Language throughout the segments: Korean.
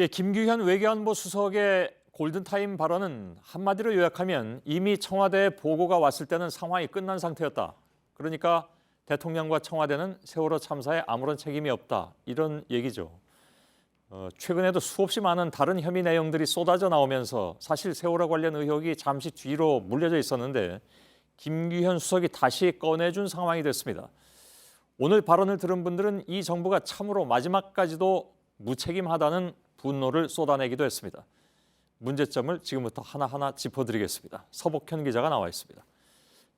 예, 김규현 외교안보 수석의 골든타임 발언은 한마디로 요약하면 이미 청와대에 보고가 왔을 때는 상황이 끝난 상태였다. 그러니까 대통령과 청와대는 세월호 참사에 아무런 책임이 없다. 이런 얘기죠. 최근에도 수없이 많은 다른 혐의 내용들이 쏟아져 나오면서 사실 세월호 관련 의혹이 잠시 뒤로 물려져 있었는데 김규현 수석이 다시 꺼내준 상황이 됐습니다. 오늘 발언을 들은 분들은 이 정부가 참으로 마지막까지도 무책임하다는 분노를 쏟아내기도 했습니다. 문제점을 지금부터 하나하나 짚어드리겠습니다. 서복현 기자가 나와 있습니다.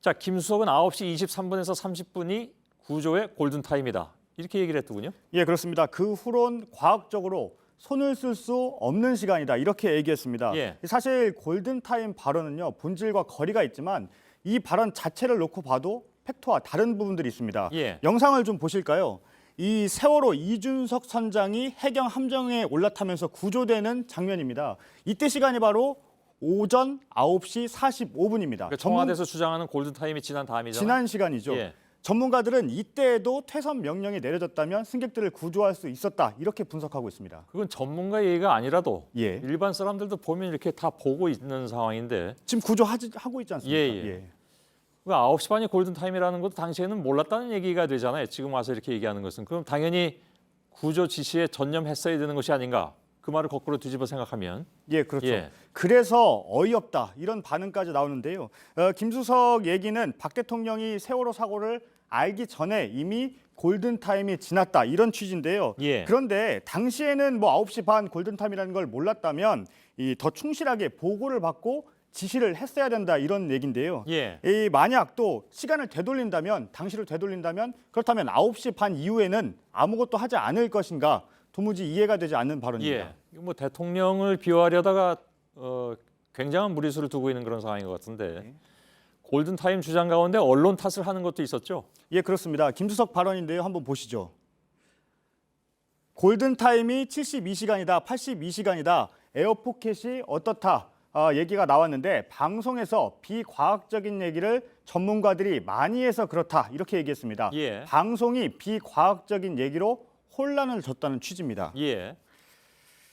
자, 김 수석은 9시 23분에서 30분이 구조의 골든타임이다. 이렇게 얘기를 했더군요. 예, 그렇습니다. 그 후론 과학적으로 손을 쓸 수 없는 시간이다. 이렇게 얘기했습니다. 예. 사실 골든타임 발언은요, 본질과 거리가 있지만 이 발언 자체를 놓고 봐도 팩트와 다른 부분들이 있습니다. 예. 영상을 좀 보실까요? 이 세월호 이준석 선장이 해경 함정에 올라타면서 구조되는 장면입니다. 이때 시간이 바로 오전 9시 45분입니다. 그러니까 청와대에서 주장하는 골든타임이 지난 다음이잖아요. 지난 시간이죠. 예. 전문가들은 이때에도 퇴선 명령이 내려졌다면 승객들을 구조할 수 있었다. 이렇게 분석하고 있습니다. 그건 전문가 얘기가 아니라도 예. 일반 사람들도 보면 이렇게 다 보고 있는 상황인데 지금 구조하고 있지 않습니까? 예. 9시 반이 골든타임이라는 것도 당시에는 몰랐다는 얘기가 되잖아요. 지금 와서 이렇게 얘기하는 것은. 그럼 당연히 구조 지시에 전념했어야 되는 것이 아닌가. 그 말을 거꾸로 뒤집어 생각하면. 예, 그렇죠. 예. 그래서 어이없다 이런 반응까지 나오는데요. 김수석 얘기는 박 대통령이 세월호 사고를 알기 전에 이미 골든타임이 지났다 이런 취지인데요. 예. 그런데 당시에는 뭐 9시 반 골든타임이라는 걸 몰랐다면 더 충실하게 보고를 받고 지시를 했어야 된다 이런 얘기인데요. 예. 만약 또 시간을 되돌린다면 당시를 되돌린다면 그렇다면 9시 반 이후에는 아무것도 하지 않을 것인가 도무지 이해가 되지 않는 발언입니다. 예. 뭐 대통령을 비호하려다가 굉장한 무리수를 두고 있는 그런 상황인 것 같은데 골든타임 주장 가운데 언론 탓을 하는 것도 있었죠. 예, 그렇습니다. 김수석 발언인데요. 한번 보시죠. 골든타임이 72시간이다, 82시간이다, 에어포켓이 어떻다 얘기가 나왔는데 방송에서 비과학적인 얘기를 전문가들이 많이 해서 그렇다 이렇게 얘기했습니다. 예. 방송이 비과학적인 얘기로 혼란을 줬다는 취지입니다. 예.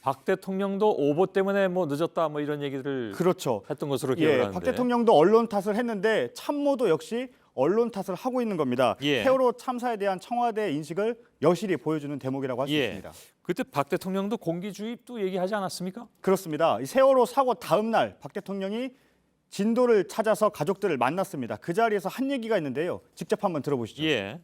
박 대통령도 오보 때문에 뭐 늦었다 뭐 이런 얘기를 그렇죠. 했던 것으로 기억을 예, 하는데. 박 대통령도 언론 탓을 했는데 참모도 역시 언론 탓을 하고 있는 겁니다. 예. 세월호 참사에 대한 청와대의 인식을 여실히 보여주는 대목이라고 할 수 있습니다. 그때 박 대통령도 공기주입도 얘기하지 않았습니까? 그렇습니다. 이 세월호 사고 다음 날 박 대통령이 진도를 찾아서 가족들을 만났습니다. 그 자리에서 한 얘기가 있는데요. 직접 한번 들어보시죠. 예.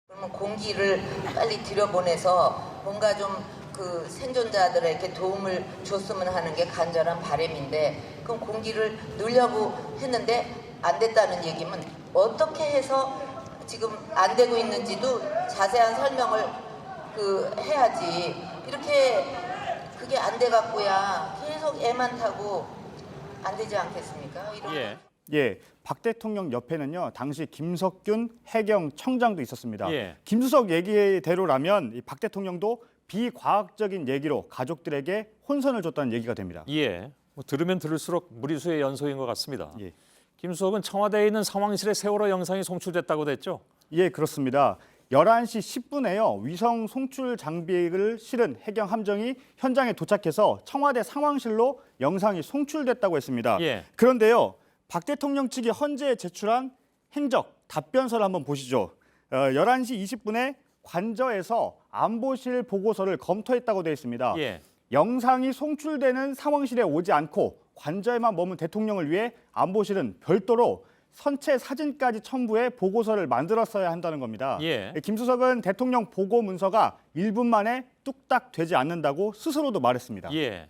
그러면 공기를 빨리 들여보내서 뭔가 좀 그 생존자들에게 도움을 줬으면 하는 게 간절한 바람인데 그럼 공기를 넣으려고 했는데 안 됐다는 얘기면 어떻게 해서 지금 안 되고 있는지도 자세한 설명을 해야지 이렇게 그게 안 돼 갖고야 계속 애만 타고 안 되지 않겠습니까? 이런 예, 박 대통령 옆에는요 당시 김석균 해경 청장도 있었습니다. 예. 김수석 얘기대로라면 이 박 대통령도 비과학적인 얘기로 가족들에게 혼선을 줬다는 얘기가 됩니다. 예. 뭐 들으면 들을수록 무리수의 연속인 것 같습니다. 예. 김 수석은 청와대에 있는 상황실에 세월호 영상이 송출됐다고 했죠? 예, 그렇습니다. 11시 10분에요. 위성 송출 장비를 실은 해경 함정이 현장에 도착해서 청와대 상황실로 영상이 송출됐다고 했습니다. 예. 그런데요. 박 대통령 측이 헌재에 제출한 행적 답변서를 한번 보시죠. 11시 20분에 관저에서 안보실 보고서를 검토했다고 되어 있습니다. 예. 영상이 송출되는 상황실에 오지 않고 관저에만 머문 대통령을 위해 안보실은 별도로 선체 사진까지 첨부해 보고서를 만들었어야 한다는 겁니다. 예. 김수석은 대통령 보고 문서가 1분 만에 뚝딱 되지 않는다고 스스로도 말했습니다. 예.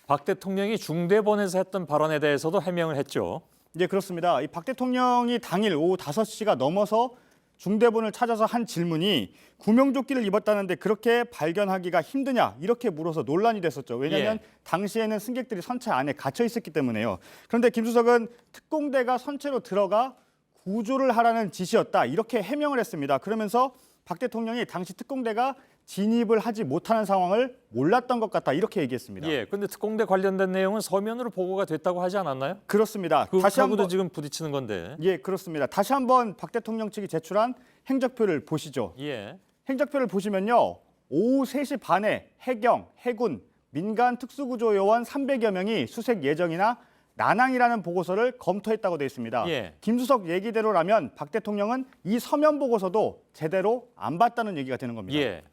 박 대통령이 중대본에서 했던 발언에 대해서도 해명을 했죠. 예, 그렇습니다. 이 박 대통령이 당일 오후 5시가 넘어서 중대본을 찾아서 한 질문이 구명조끼를 입었다는데 그렇게 발견하기가 힘드냐 이렇게 물어서 논란이 됐었죠. 왜냐하면 당시에는 승객들이 선체 안에 갇혀 있었기 때문에요. 그런데 김수석은 특공대가 선체로 들어가 구조를 하라는 지시였다 이렇게 해명을 했습니다. 그러면서 박 대통령이 당시 특공대가 진입을 하지 못하는 상황을 몰랐던 것 같다 이렇게 얘기했습니다. 예. 근데 특공대 관련된 내용은 서면으로 보고가 됐다고 하지 않았나요? 그렇습니다. 다시 한번 지금 부딪히는 건데. 예, 그렇습니다. 다시 한번 박 대통령 측이 제출한 행적표를 보시죠. 예. 행적표를 보시면요. 오후 3시 반에 해경, 해군, 민간 특수구조요원 300여 명이 수색 예정이나 난항이라는 보고서를 검토했다고 되어 있습니다. 예. 김수석 얘기대로라면 박 대통령은 이 서면 보고서도 제대로 안 봤다는 얘기가 되는 겁니다. 예.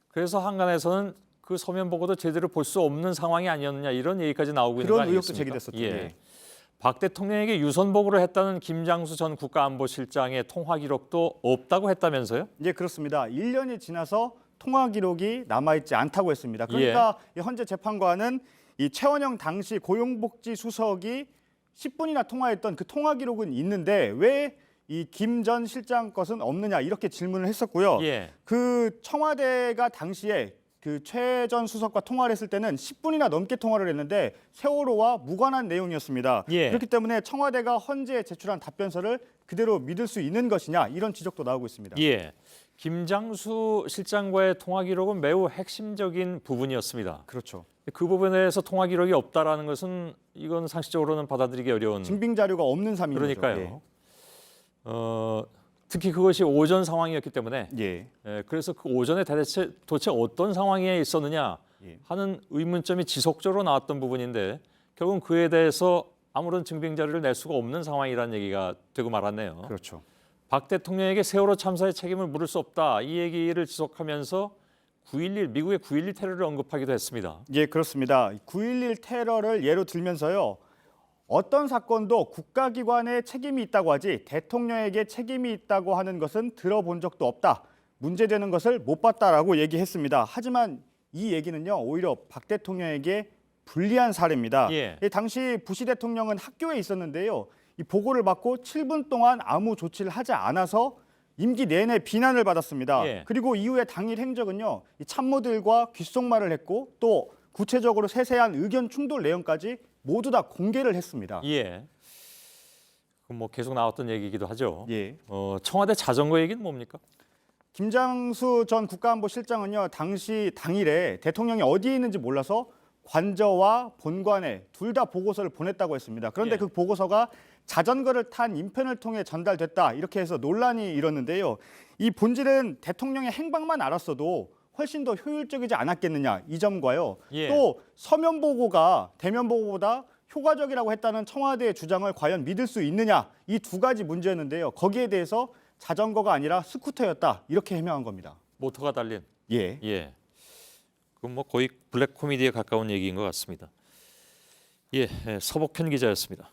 그래서 한간에서는 그 서면 보고도 제대로 볼 수 없는 상황이 아니었느냐 이런 얘기까지 나오고 있는 거 그런 의혹도 아니겠습니까? 제기됐었죠. 예. 네. 박 대통령에게 유선 보고를 했다는 김장수 전 국가안보실장의 통화 기록도 없다고 했다면서요? 예, 그렇습니다. 1년이 지나서 통화 기록이 남아있지 않다고 했습니다. 그러니까 이 현재 재판관은 이 최원영 당시 고용복지 수석이 10분이나 통화했던 그 통화 기록은 있는데 왜 이 김 전 실장 것은 없느냐 이렇게 질문을 했었고요. 예. 그 청와대가 당시에 그 최 전 수석과 통화를 했을 때는 10분이나 넘게 통화를 했는데 세월호와 무관한 내용이었습니다. 예. 그렇기 때문에 청와대가 헌재에 제출한 답변서를 그대로 믿을 수 있는 것이냐 이런 지적도 나오고 있습니다. 예. 김장수 실장과의 통화 기록은 매우 핵심적인 부분이었습니다. 그렇죠. 그 부분에 대해서 통화 기록이 없다라는 것은 이건 상식적으로는 받아들이기 어려운 증빙 자료가 없는 삶인 그러니까요. 거죠. 특히 그것이 오전 상황이었기 때문에 예. 그래서 그 오전에 도대체 어떤 상황에 있었느냐 예. 하는 의문점이 지속적으로 나왔던 부분인데 결국은 그에 대해서 아무런 증빙 자료를 낼 수가 없는 상황이라는 얘기가 되고 말았네요. 그렇죠. 박 대통령에게 세월호 참사의 책임을 물을 수 없다 이 얘기를 지속하면서 9.11 미국의 9.11 테러를 언급하기도 했습니다. 예, 그렇습니다. 9.11 테러를 예로 들면서요. 어떤 사건도 국가기관에 책임이 있다고 하지 대통령에게 책임이 있다고 하는 것은 들어본 적도 없다. 문제되는 것을 못 봤다라고 얘기했습니다. 하지만 이 얘기는요. 오히려 박 대통령에게 불리한 사례입니다. 예. 당시 부시 대통령은 학교에 있었는데요. 이 보고를 받고 7분 동안 아무 조치를 하지 않아서 임기 내내 비난을 받았습니다. 예. 그리고 이후에 당일 행적은요. 이 참모들과 귓속말을 했고 또 구체적으로 세세한 의견 충돌 내용까지 모두 다 공개를 했습니다. 예. 그럼 뭐 계속 나왔던 얘기이기도 하죠. 예. 청와대 자전거 얘기는 뭡니까? 김장수 전 국가안보실장은요. 당시 당일에 대통령이 어디에 있는지 몰라서 관저와 본관에 둘 다 보고서를 보냈다고 했습니다. 그런데 예. 그 보고서가 자전거를 탄 인편을 통해 전달됐다. 이렇게 해서 논란이 일었는데요. 이 본질은 대통령의 행방만 알았어도 훨씬 더 효율적이지 않았겠느냐 이 점과요. 예. 또 서면 보고가 대면 보고보다 효과적이라고 했다는 청와대의 주장을 과연 믿을 수 있느냐 이 두 가지 문제였는데요. 거기에 대해서 자전거가 아니라 스쿠터였다 이렇게 해명한 겁니다. 모터가 달린. 예. 예. 그건 뭐 거의 블랙 코미디에 가까운 얘기인 것 같습니다. 예, 서복현 기자였습니다.